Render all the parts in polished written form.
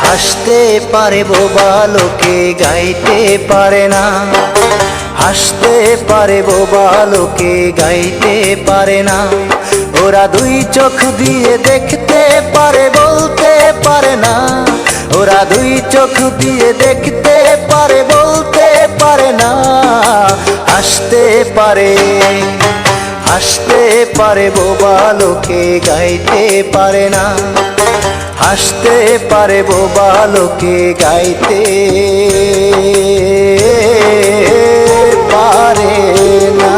হাসতে পারে বোবা লোকে গাইতে পারে না, হাসতে পারে বোবা লোকে গাইতে পারে না। ওরা দুই চোখ দিয়ে দেখতে পারে বলতে পারে না, ওরা দুই চোখ দিয়ে দেখতে পারে বলতে পারে না। হাসতে পারে, হাসতে পারে বোবা লোকে গাইতে পারে না, হাসতে পারে বোবা লোকে গাইতে পারে না।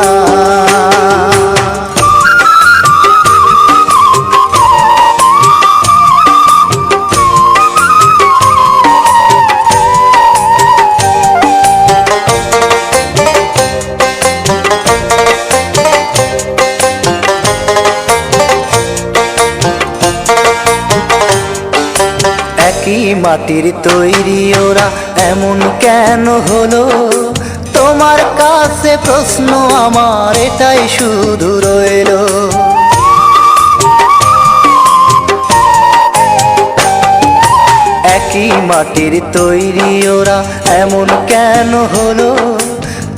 একই মাটির তৈরি ওরা এমন কেন হলো? তোমার কাছে প্রশ্ন আমার এটাই শুধু রইল। একই মাটির তৈরি ওরা এমন কেন হলো?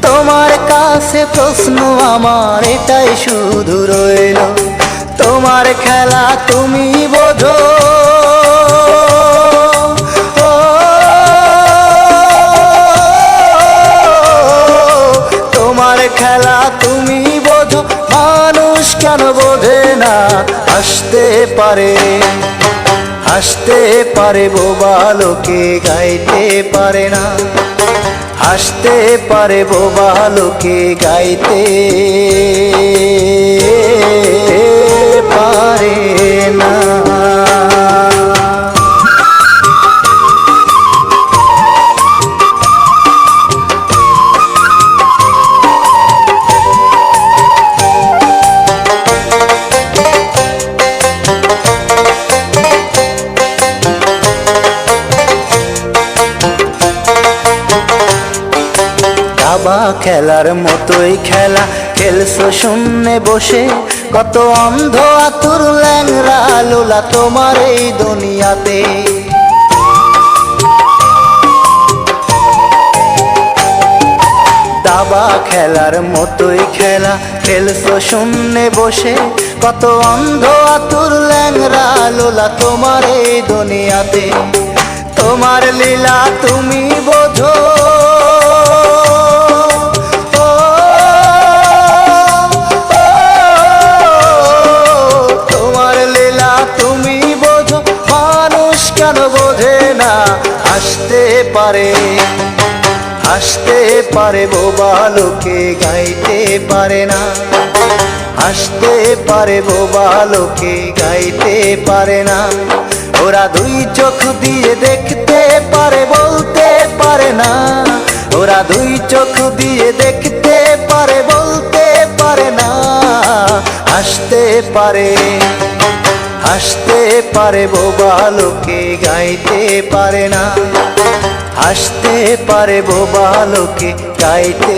তোমার কাছে প্রশ্ন আমার এটাই শুধু রইল। তোমার খেলা তুমি বোঝো, খেলা তুমি বোঝো, মানুষ কেন বোঝে না? হাসতে পারে, হাসতে পারে বোবা লোকে গাইতে পারে না, হাসতে পারে বোবা লোকে গাইতে পারে না। দাবা খেলার মতোই খেলা খেলছো শূন্যে বসে, কত অন্ধ আতুর ল্যাংরা লোলা তোমার এই দুনিয়াতে। দাবা খেলার মতোই খেলা খেলছো শূন্যে বসে, কত অন্ধ আতুর ল্যাংরা লোলা তোমার এই দুনিয়াতে। তোমার লীলা তুমি বোঝো, কেন বোঝে না? হাসতে পারে, হাসতে পারে বোবা লোকে গাইতে পারে না, হাসতে পারে বোবা লোকে গাইতে পারে না। ওরা দুই চোখ দিয়ে দেখতে পারে বলতে পারে না, ওরা দুই চোখ দিয়ে দেখতে পারে বলতে পারে না। হাসতে পারে, হাসতে পারে বোবা লোকে গাইতে পারে না, হাসতে পারে বোবা লোকে গাইতে